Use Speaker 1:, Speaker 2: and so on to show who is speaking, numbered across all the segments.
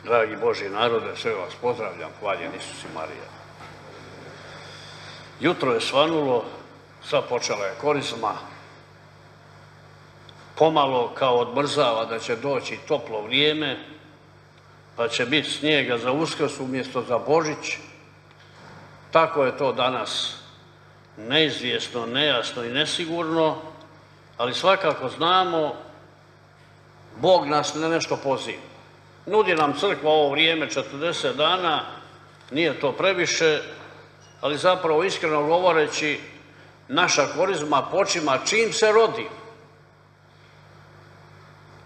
Speaker 1: Dragi Božji narode, sve vas pozdravljam, hvaljen Isus i Marija. Jutro je svanulo, sad počela je korizma, pomalo kao odmrzava da će doći toplo vrijeme, pa će biti snijega za Uskrs umjesto za Božić. Tako je to danas neizvjesno, nejasno i nesigurno, ali svakako znamo, Bog nas na nešto poziva. Nudi nam crkva ovo vrijeme 40 dana, nije to previše, ali zapravo iskreno govoreći, naša korizma počima čim se rodi.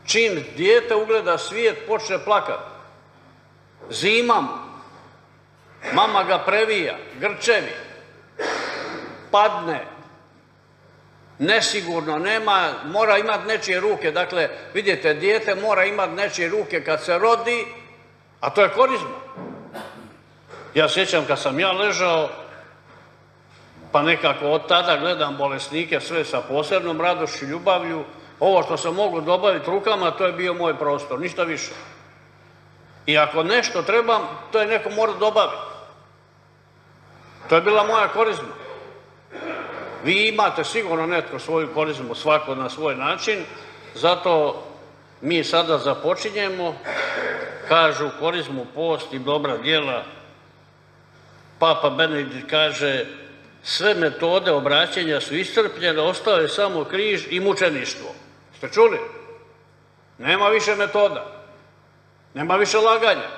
Speaker 1: Čim dijete ugleda svijet, počne plakati. Zima mu, mama ga previja, grčevi, padne, nesigurno, mora imati nečije ruke. Dakle, vidite, dijete mora imati nečije ruke kad se rodi, a to je korizma. Ja sjećam kad sam ja ležao, pa nekako od tada gledam bolesnike sve sa posebnom radošću, ljubavlju. Ovo što sam mogu dobaviti rukama, to je bio moj prostor, ništa više. I ako nešto trebam, to je neko mora dobaviti. To je bila moja korizma. Vi imate sigurno netko svoju korizmu, svako na svoj način, zato mi sada započinjemo, kažu korizmu, post i dobra djela. Papa Benedikt kaže, sve metode obraćanja su iscrpljene, ostao je samo križ i mučeništvo. Ste čuli? Nema više metoda, nema više laganja,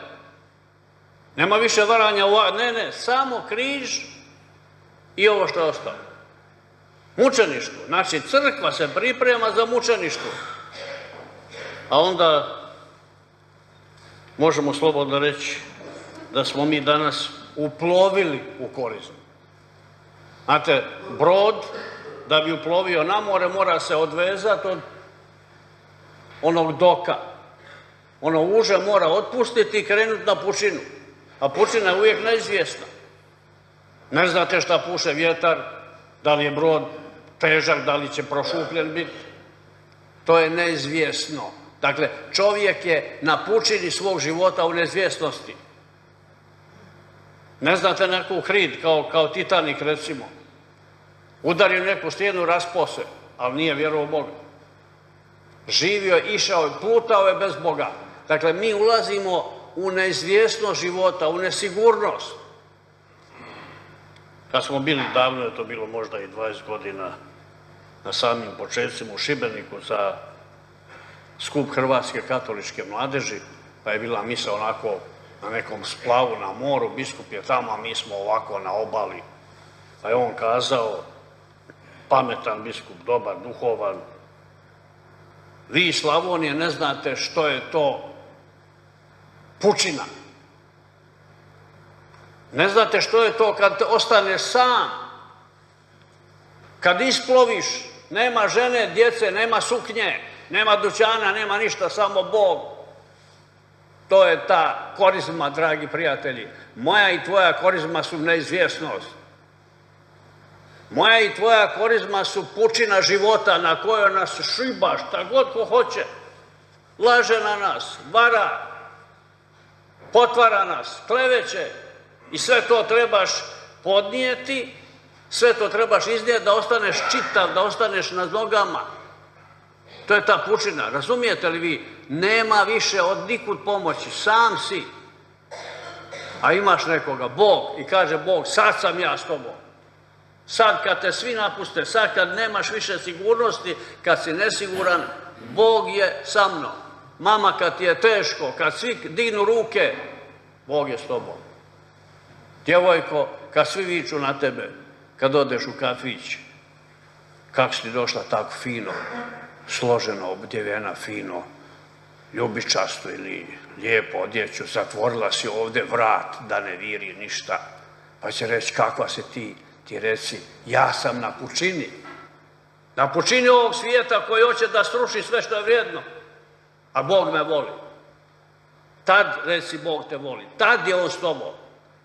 Speaker 1: nema više varanja, ne, samo križ i ovo što je ostalo. Mučeništvo, znači crkva se priprema za mučeništvo. A onda možemo slobodno reći da smo mi danas uplovili u korizmu. Znate, brod da bi uplovio na more mora se odvezati od onog doka. Ono uže mora otpustiti i krenuti na pučinu. A pučina je uvijek neizvjesna. Ne znate šta puše vjetar, da li je brod težak, da li će prošupljen biti. To je neizvjesno. Dakle, čovjek je na pučini svog života u neizvjesnosti. Ne znate neku hrid, kao Titanik recimo. Udario neku stijenu, raspao se, ali nije vjerovao u Boga. Živio je, išao je, plutao je bez Boga. Dakle, mi ulazimo u neizvjesnost života, u nesigurnost. Kad smo bili davno, je to bilo možda i 20 godina, na samim početcima u Šibeniku za skup Hrvatske katoličke mladeži, pa je bila misa onako na nekom splavu na moru, biskup je tamo, a mi smo ovako na obali. Pa je on kazao, pametan biskup, dobar, duhovan, vi iz Slavonije ne znate što je to pučina. Ne znate što je to kad ostaneš sam, kad isploviš, nema žene, djece, nema suknje, nema dućana, nema ništa, samo Bog. To je ta korizma, dragi prijatelji. Moja i tvoja korizma su neizvjesnost. Moja i tvoja korizma su pučina života na kojoj nas šiba, šta god ko hoće. Laže na nas, vara, potvara nas, kleveće. I sve to trebaš podnijeti, sve to trebaš iznijeti da ostaneš čitav, da ostaneš na nogama. To je ta pučina, razumijete li vi? Nema više od nikud pomoći, sam si. A imaš nekoga, Bog, i kaže Bog, sad sam ja s tobom. Sad kad te svi napuste, sad kad nemaš više sigurnosti, kad si nesiguran, Bog je sa mnom. Mama, kad ti je teško, kad svi dignu ruke, Bog je s tobom. Djevojko, kad svi viču na tebe, kad odeš u kafić, kako si došla tako fino, složeno, obdjevena, fino, ljubičasto ili lijepo odjeću, zatvorila si ovdje vrat da ne viri ništa. Pa će reći, kakva si ti? Ti reci, ja sam na pučini. Na pučini ovog svijeta koji hoće da sruši sve što je vrijedno. A Bog me voli. Tad reci, Bog te voli. Tad je on s tobom.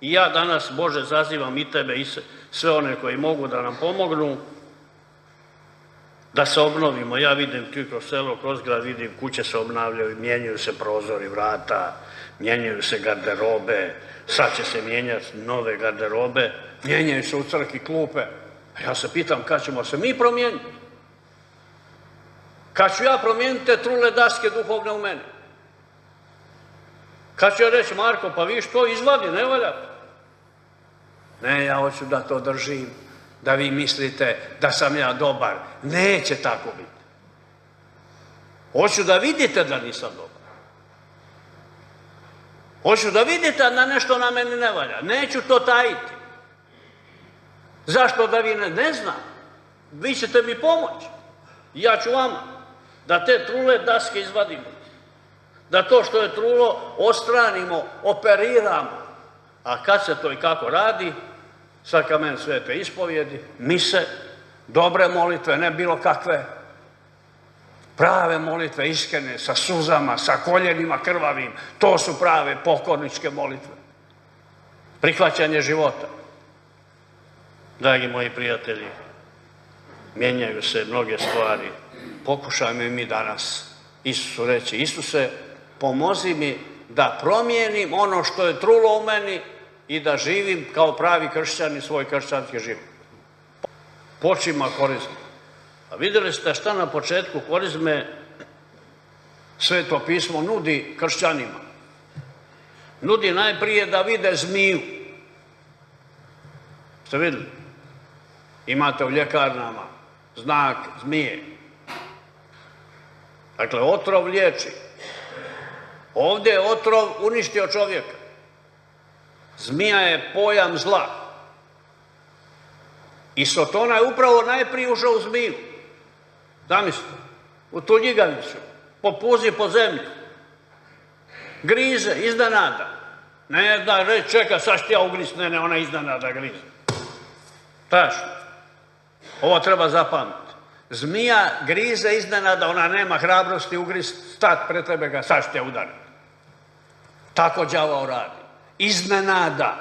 Speaker 1: I ja danas, Bože, zazivam i tebe i sve one koji mogu da nam pomognu, da se obnovimo. Ja vidim tu kroz selo, kroz grad, vidim kuće se obnavljaju, mijenjaju se prozori, vrata, mijenjaju se garderobe, sad će se mijenjati nove garderobe, mijenjaju se u crkvi klupe. Ja se pitam kad ćemo se mi promijeniti? Kad ću ja promijeniti te trule daske duhovne u meni? Kad ću ja reći, Marko, pa vi što izvadi, ne valja? Ne, ja hoću da to držim, da vi mislite da sam ja dobar. Neće tako biti. Hoću da vidite da nisam dobar. Hoću da vidite da nešto na meni ne valja. Neću to tajiti. Zašto da vi ne znam? Vi ćete mi pomoći. Ja ću vama da te trule daske izvadimo. Da to što je trulo odstranimo, operiramo. A kad se to i kako radi, sakrament svete ispovjedi, mise, dobre molitve, ne bilo kakve, prave molitve, iskrene, sa suzama, sa koljenima krvavim, to su prave pokorničke molitve. Prihvaćanje života. Dragi moji prijatelji, mijenjaju se mnoge stvari. Pokušajmo i mi danas Isusu reći, Isuse, pomozi mi da promijenim ono što je trulo u meni i da živim kao pravi kršćani svoj kršćanski život. Počima korizma. A vidjeli ste šta na početku korizme Sveto pismo nudi kršćanima. Nudi najprije da vide zmiju. Ste vidjeli? Imate u ljekarnama znak zmije. Dakle, otrov liječi. Ovdje je otrov uništio čovjeka. Zmija je pojam zla. I Sotona je upravo najprije ušao u zmiju. Zamislite, u tu ljigavicu, popuzi po zemlji. Grize, iznenada. Ne da reći, čeka, sad ću ja ugriz, ne, ona iznenada grize. Tačno. Ovo treba zapamtiti. Zmija grize iznenada, ona nema hrabrosti ugriz, stat pred tebe ga, sad ću te udariti. Tako đavao radi. Iznenada.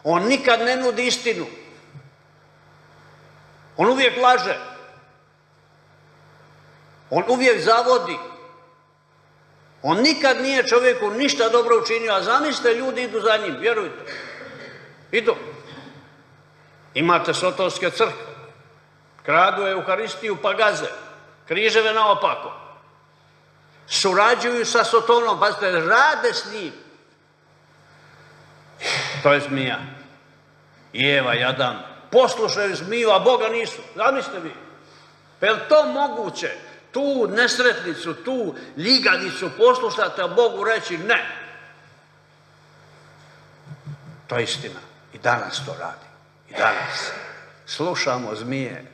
Speaker 1: On nikad ne nudi istinu. On uvijek laže. On uvijek zavodi. On nikad nije čovjeku ništa dobro učinio, a zamislite, ljudi idu za njim, vjerujte. Idu. Imate sotonske crkve. Kradu Euharistiju pa gaze. Križeve naopako. Surađuju sa Sotonom, pazite, rade s njim. To je zmija. I Eva i Adam poslušaju zmiju, a Boga nisu. Zamislite vi. Pa je li to moguće? Tu nesretnicu, tu ljiganicu poslušate, a Bogu reći ne. To je istina. I danas to radi. I danas. Slušamo zmije.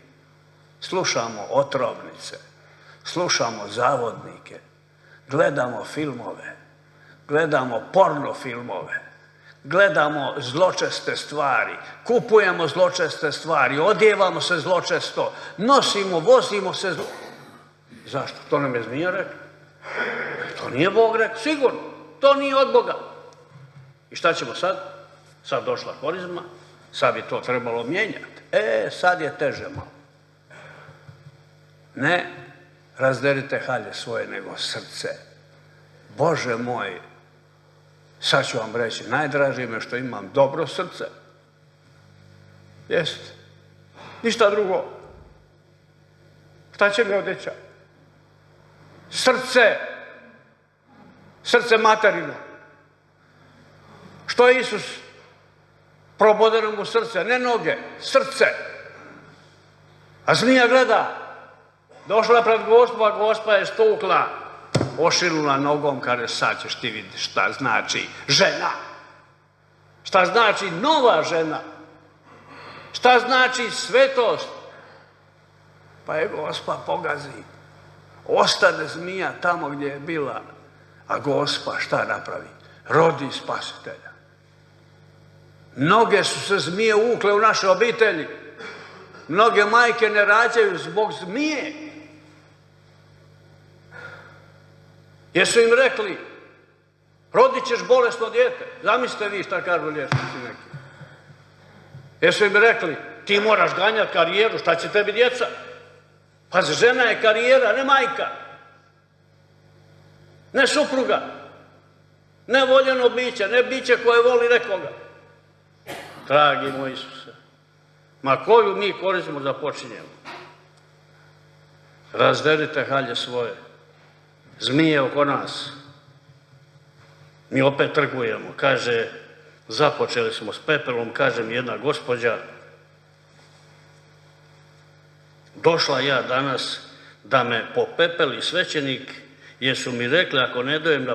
Speaker 1: Slušamo otrovnice. Slušamo zavodnike. Gledamo filmove. Gledamo porno filmove. Gledamo zločeste stvari, kupujemo zločeste stvari, odjevamo se zločesto, nosimo, vozimo se Zašto? To nam je zmija rekao. To nije Bog rekao, sigurno. To nije od Boga. I šta ćemo sad? Sad došla korizma, sad bi to trebalo mijenjati. Sad je teže malo. Ne razderite halje svoje, nego srce. Bože moj, sad ću vam reći, najdražije me što imam dobro srce. Jest. Ništa drugo. Šta će mi odjeća? Srce. Srce materino. Što je Isus? Probodeno mu srce, ne noge, srce. A zmija gleda. Došla pred Gospa, Gospa je stukla, ošilula nogom, kaže, sad ćeš ti vidjeti šta znači žena. Šta znači nova žena. Šta znači svetost. Pa je Gospa pogazi. Ostane zmija tamo gdje je bila. A Gospa šta napravi? Rodi spasitelja. Mnoge su se zmije uvukle u naše obitelji. Mnoge majke ne rađaju zbog zmije. Jer su im rekli, rodit ćeš bolesno dijete. Zamislite vi šta kažu liječnici neki. Jer su im rekli, ti moraš ganjati karijeru, šta će tebi djeca? Pa žena je karijera, ne majka, ne supruga, ne voljeno biće, ne biće koje voli nekoga. Dragi moj Isuse, ma koju mi koristimo da počinjemo? Razderite halje svoje, zmije oko nas. Mi opet trgujemo, kaže, započeli smo s pepelom, kaže mi jedna gospođa, došla ja danas da me popepeli svećenik, jer su mi rekli ako ne dojem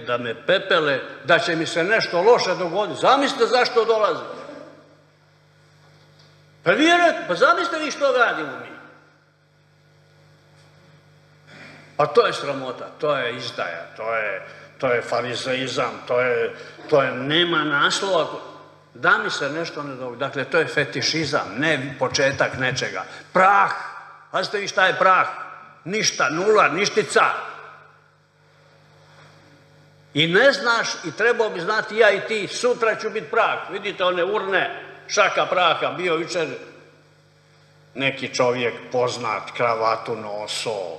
Speaker 1: da me pepele, da će mi se nešto loše dogoditi. Zamislite zašto dolazi. Pa vjerujete, pa zamislite vi što radimo mi. Pa to je sramota, to je izdaja, to je farizeizam, to je nema naslova. Da mi se nešto ne dogodi. Dakle, to je fetišizam, ne početak nečega. Prah, pazite vi šta je prah? Ništa, nula, ništica. I ne znaš, i trebao bi znati ja i ti, sutra ću biti prah. Vidite one urne, šaka praha, bio jučer neki čovjek poznat, kravatu noso,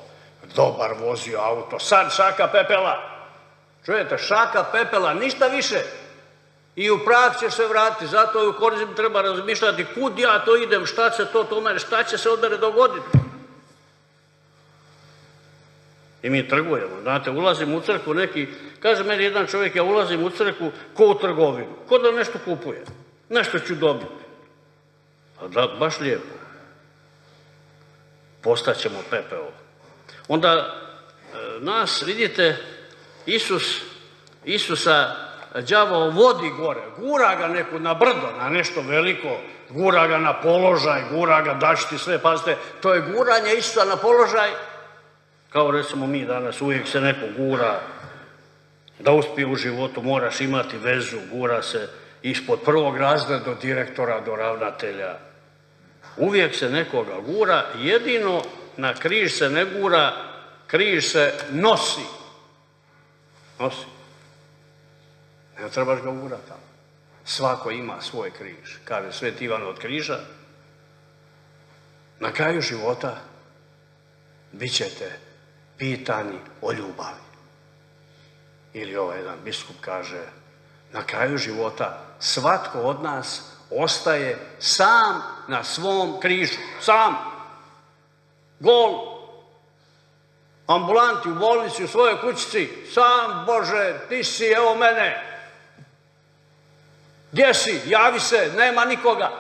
Speaker 1: dobar vozio auto, sad šaka pepela. Čujete, šaka pepela, ništa više. I u prah će se vratiti, zato u korizmu treba razmišljati kud ja to idem, šta će šta će se od mene dogoditi. I mi trgujemo, znate, ulazim u crkvu neki, kaže meni jedan čovjek, ja ulazim u crkvu ko u trgovinu, ko da nešto kupuje, nešto ću dobiti. A da, baš lijepo. Postaćemo pepeo. Onda nas, vidite, Isusa đavao vodi gore, gura ga neku na brdo, na nešto veliko, gura ga na položaj, gura ga, daći ti sve, pazite, to je guranje Isusa na položaj, kao recimo mi danas, uvijek se neko gura, da uspije u životu moraš imati vezu, gura se ispod prvog razreda do direktora, do ravnatelja. Uvijek se nekoga gura, jedino na križ se ne gura, križ se nosi. Nosi. Ne trebaš ga ugurati tamo. Svako ima svoj križ. Kaže Sveti Ivan od križa. Na kraju života bit ćete pitani o ljubavi. Ili ovaj jedan biskup kaže, na kraju života svatko od nas ostaje sam na svom križu. Sam. Gol. Ambulanti u bolnici, u svojoj kućici. Sam, Bože, ti si, evo mene. Gdje si? Javi se, nema nikoga.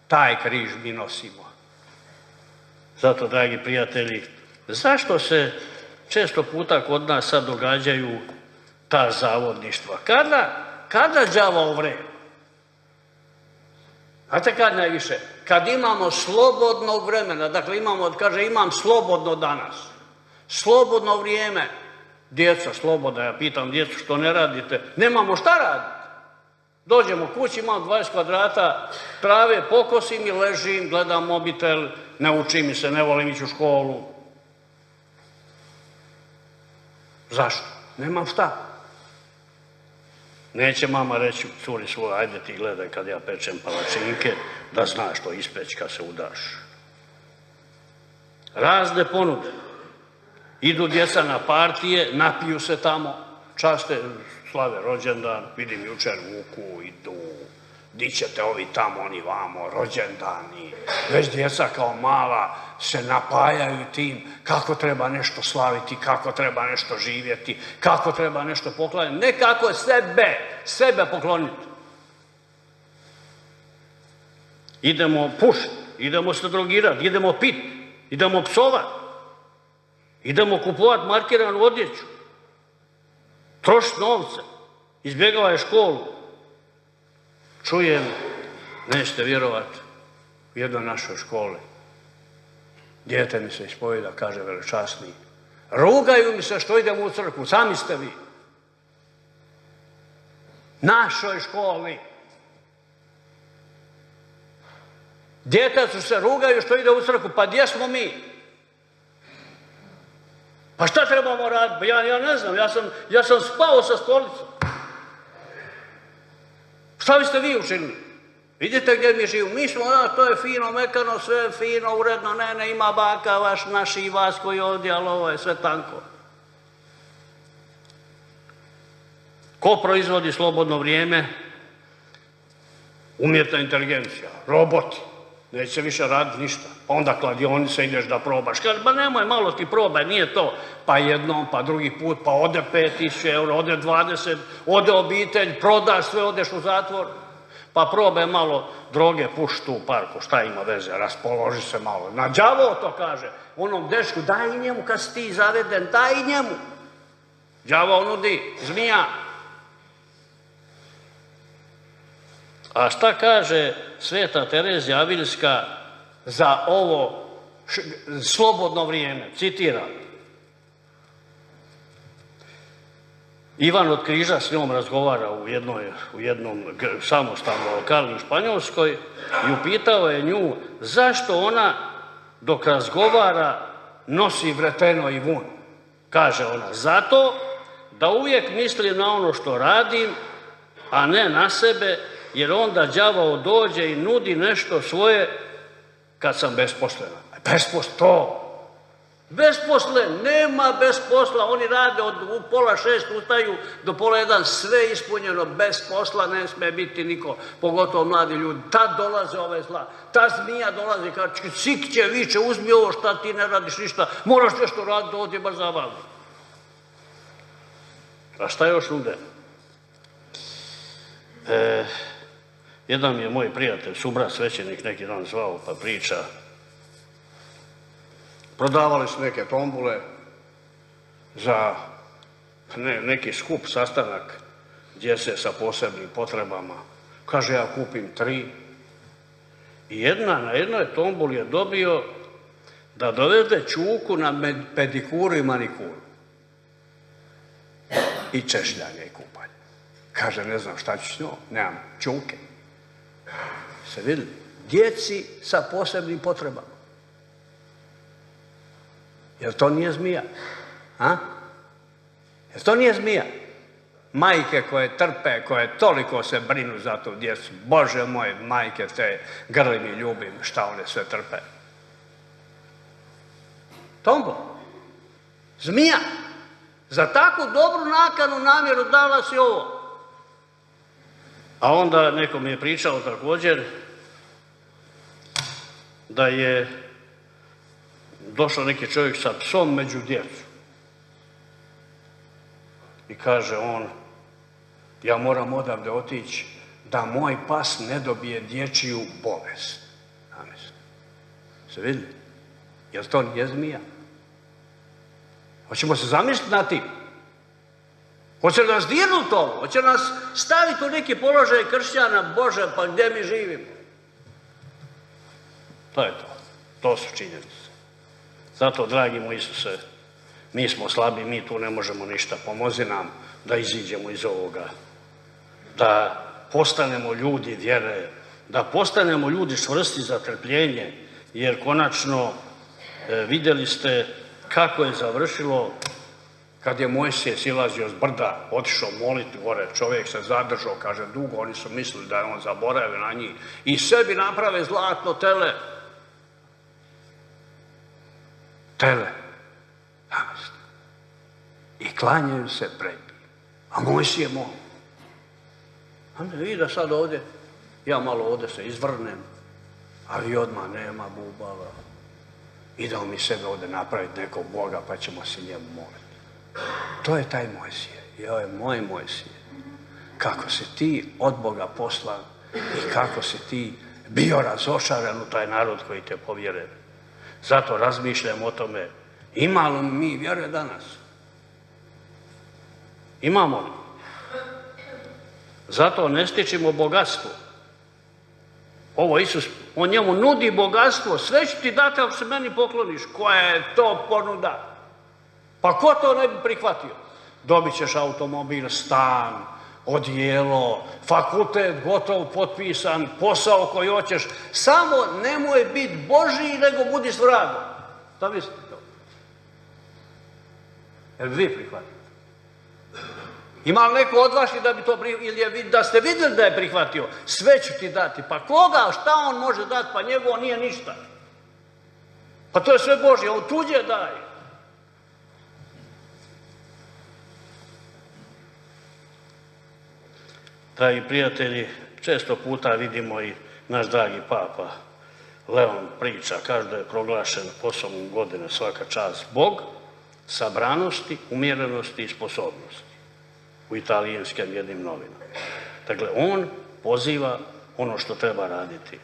Speaker 1: Taj križ mi nosimo. Zato, dragi prijatelji, zašto se često puta kod nas sad događaju ta zavodništva? Kada đavao vre? Znate kad najviše? Kad imamo slobodnog vremena, dakle imam slobodno danas, slobodno vrijeme, djeca slobodna, ja pitam djecu što ne radite, nemamo šta raditi. Dođemo kući, imam 20 kvadrata trave, pokosim i ležim, gledam mobitel, ne učim se, ne volim ići u školu. Zašto? Nemam šta. Neće mama reći curi svoj, ajde ti gledaj kad ja pečem palačinke, da znaš što ispeć kad se udaš. Razne ponude. Idu djeca na partije, napiju se tamo, časte, slave rođendan, vidim jučer vuku, idu, di ćete ovi tamo, oni vamo, rođendani. Već djeca kao mala se napajaju tim kako treba nešto slaviti, kako treba nešto živjeti, kako treba nešto pokloniti. Ne kako sebe pokloniti. Idemo pušiti, idemo se drogirati, idemo piti, idemo psovati, idemo kupovati markiranu odjeću, trošiti novce, izbjegavaj školu. Čujem, nećete vjerovati, u jednoj našoj školi. Dijete mi se ispovjeda, kaže velečasni. Rugaju mi se što idemo u crkvu, sami ste vi. Našoj školi. Djetecu se rugaju što ide u crkvu, pa gdje smo mi? Pa šta trebamo raditi? Pa ja ne znam, ja sam spao sa stolicom. Šta biste vi učinili? Vidite gdje mi živimo. Mi smo, to je fino, mekano, sve fino, uredno, ne, ima baka vaš, naš i vas koji ovdje, ali ovo je sve tanko. Ko proizvodi slobodno vrijeme? Umjetna inteligencija, roboti. Neće se više raditi ništa. Onda kladionice ideš da probaš. Kaže, ba nemoj, malo ti probaj, nije to. Pa jednom, pa drugi put, pa ode 5.000 eura, ode 20, ode obitelj, prodaš sve, odeš u zatvor. Pa probaj malo droge, puš tu u parku, šta ima veze, raspoloži se malo. Na đavo to kaže, onom dečku, daj i njemu kad si ti zaveden, daj i njemu. Đavo nudi, zmija. A šta kaže Sveta Terezija Avilska za ovo slobodno vrijeme? Citiram. Ivan od Križa s njom razgovara u jednom samostalnom lokalu u Španjolskoj i upitao je nju zašto ona dok razgovara nosi vreteno i vun. Kaže ona, zato da uvijek mislim na ono što radim, a ne na sebe, jer onda đavao dođe i nudi nešto svoje kad sam besposlena. Besposlen, nema bez posla, oni rade od 5:30 ustaju do 5:30, sve ispunjeno, bez posla ne smije biti niko, pogotovo mladi ljudi. Tad dolaze ove zla, ta zmija dolazi, kaže, sikće, viče, uzmi ovo šta ti ne radiš ništa, moraš nešto raditi, ovdje baš zabavno. A šta još nude? Jedan mi je moj prijatelj, subrat svećenik, neki dan zvao pa priča. Prodavali su neke tombule za neki skup, sastanak djece sa posebnim potrebama. Kaže, ja kupim 3. I na jednoj tombuli je dobio da dovede čuku na pedikuru i manikuru. I češljanje i kupanje. Kaže, ne znam šta ću s njom, nemam čuke. Se vidjeli? Djeci sa posebnim potrebama. Jer to nije zmija? Jer to nije zmija? Majke koje trpe, koje toliko se brinu za tu djecu. Bože moj, majke te grlim i ljubim, šta one sve trpe. Tombo. Zmija. Za takvu dobru nakanu namjeru dala si ovo. A onda neko mi je pričao također da je došao neki čovjek sa psom među djecu. I kaže on, ja moram odavde otići da moj pas ne dobije dječju bolest. Se vidi? Jer to nije zmija? Hoćemo se zamisliti na tim? Hoće nas dirnuti ovo? Hoće nas staviti u neki položaj kršćana? Bože, pa gdje mi živimo? To je to. To su činjenice. Zato, dragi moj Isuse, mi smo slabi, mi tu ne možemo ništa. Pomozi nam da iziđemo iz ovoga. Da postanemo ljudi vjere. Da postanemo ljudi čvrsti za trpljenje. Jer konačno vidjeli ste kako je završilo kad je Mojsije silazio s brda, otišao moliti gore, čovjek se zadržao, kaže, dugo, oni su mislili da je on zaboravio na njih i sebi naprave zlatno tele. I klanjaju se pred njim. A Mojsije moli. A ne vidi da sad ovdje, ja malo ovdje se izvrnem, a vi odmah nema bubala. Idemo mi sebe ovdje napraviti nekog Boga pa ćemo se njemu moliti. To je taj Mojsije. I ovo je moj Mojsije. Kako si ti od Boga poslan i kako si ti bio razočaran u taj narod koji te povjere. Zato razmišljam o tome, ima li mi vjere danas? Imamo li? Zato ne stičimo bogatstvo. Ovo Isus, on njemu nudi bogatstvo, sve ću ti dati ako se meni pokloniš. Koja je to ponuda? Pa ko to ne bi prihvatio? Dobit ćeš automobil, stan, odijelo, fakultet gotov, potpisan, posao koji hoćeš. Samo nemoj biti Božiji, nego budi s vragom. Šta mislite to? Jer vi prihvatite? Ima li neko od vaših da bi to ili da ste vidjeli da je prihvatio? Sve ću ti dati. Pa koga, šta on može dati? Pa njegovo nije ništa. Pa to je sve Božje, on tuđe daje. Dragi prijatelji, često puta vidimo i naš dragi papa Leon priča, kaže da je proglašen poslom godine svaka čast Bog, sabranosti, umjerenosti i sposobnosti u italijanskim jednim novinama. Dakle, on poziva ono što treba raditi.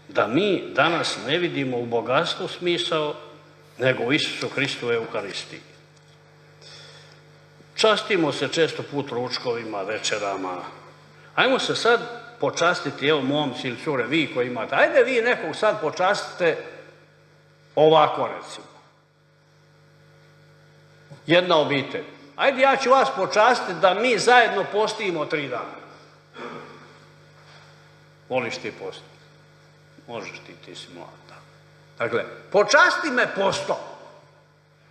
Speaker 1: Da mi danas ne vidimo u bogatstvu smisao, nego u Isusu Hristu u Euharistiji. Častimo se često put ručkovima, večerama. Ajmo se sad počastiti, evo momci ili cure, vi koji imate, ajde vi nekog sad počastite ovako recimo. Jedna obitelj. Ajde ja ću vas počastiti da mi zajedno postimo 3 dana. Voliš ti postiti? Možeš ti si mlada. Dakle, počasti me postom.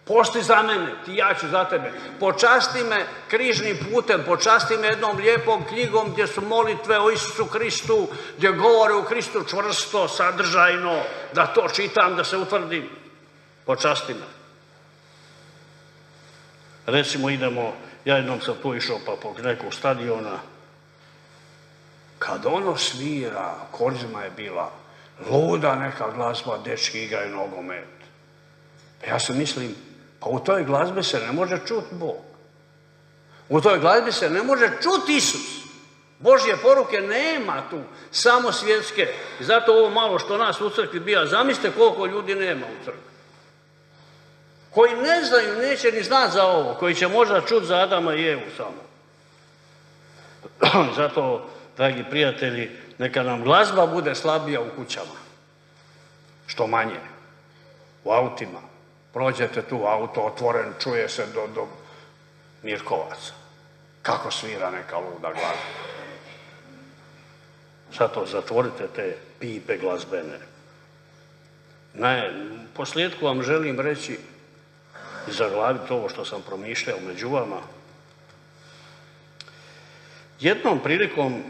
Speaker 1: Posti za mene, ti ja ću za tebe. Počasti me križnim putem, počasti me jednom lijepom knjigom gdje su molitve o Isusu Hristu, gdje govore o Hristu čvrsto, sadržajno, da to čitam, da se utvrdim. Počasti me. Recimo idemo, ja jednom sam tu išao pa po nekog stadiona, kad ono svira, Korizma je bila, luda neka glazba, dečki igraju nogomet. Ja se mislim, pa u toj glazbi se ne može čuti Bog. U toj glazbi se ne može čuti Isus. Božje poruke nema tu, samo svjetske. I zato ovo malo što nas u crkvi bija, zamislite koliko ljudi nema u crkvi. Koji ne znaju, neće ni znati za ovo, koji će možda čuti za Adama i Evu samo. Zato, dragi prijatelji, neka nam glazba bude slabija u kućama. Što manje. U autima. Prođete tu, auto otvoren, čuje se do Mirkovaca. Kako svira neka luda glazba. Zato zatvorite te pipe glazbene. Posljedku vam želim reći i zaglaviti ovo što sam promišljao među vama. Jednom prilikom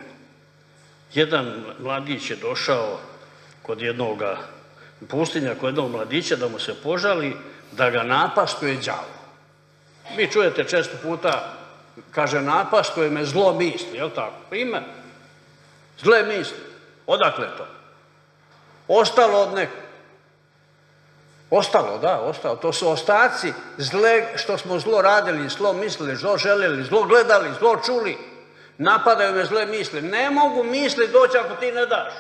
Speaker 1: jedan mladić je došao kod jednoga pustinja, kod jednog mladića da mu se požali da ga napastuje đavo. Vi čujete često puta, kaže, napastuje me zlo misli, je li tako? Primjer, zle misli. Odakle to? Ostalo od nekog. Ostalo. To su ostaci zle, što smo zlo radili, zlo mislili, zlo željeli, zlo gledali, zlo čuli. Napadaju me zle misli. Ne mogu misli doći ako ti ne daš.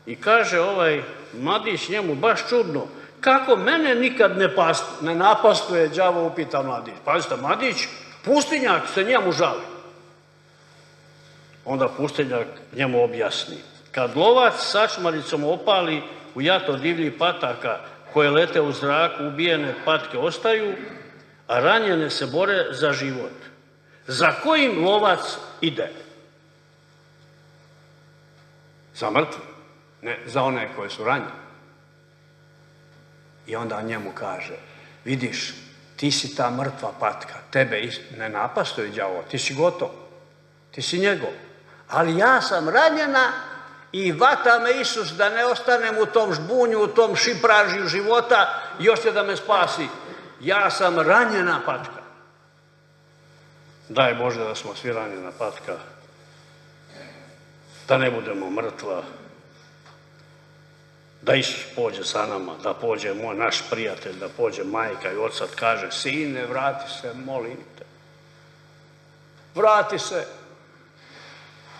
Speaker 1: I kaže ovaj mladić njemu baš čudno, kako mene nikad ne napastuje đavo, upita mladić. Pazite, mladić, pustinjak se njemu žali. Onda pustinjak njemu objasni. Kad lovac sačmaricom opali u jato divljih pataka koje lete u zraku, ubijene patke ostaju, a ranjene se bore za život. Za kojim lovac ide? Za mrtve, ne za one koje su ranjene. I onda njemu kaže, vidiš, ti si ta mrtva patka, tebe ne napastuje đavo, ti si gotov, ti si njegov. Ali ja sam ranjena i vata me Isus da ne ostanem u tom žbunju, u tom šipražiju života, još će da me spasi. Ja sam ranjena patka. Daj Bože da smo svi ranjena patka, da ne budemo mrtva, da Isus pođe sa nama, da pođe naš prijatelj, da pođe majka i otac, kaže, sine, vrati se, molim te. Vrati se.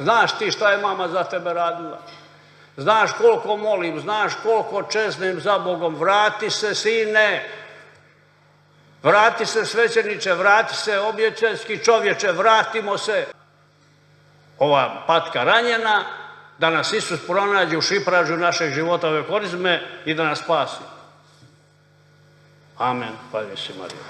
Speaker 1: Znaš ti šta je mama za tebe radila? Znaš koliko molim, znaš koliko čeznem za Bogom. Vrati se, sine. Vrati se, svećeniče, vrati se, obječanski čovječe, vratimo se. Ova patka ranjena, da nas Isus pronađe u šipražu našeg života ove Korizme i da nas spasi. Amen. Hvala si, Marija.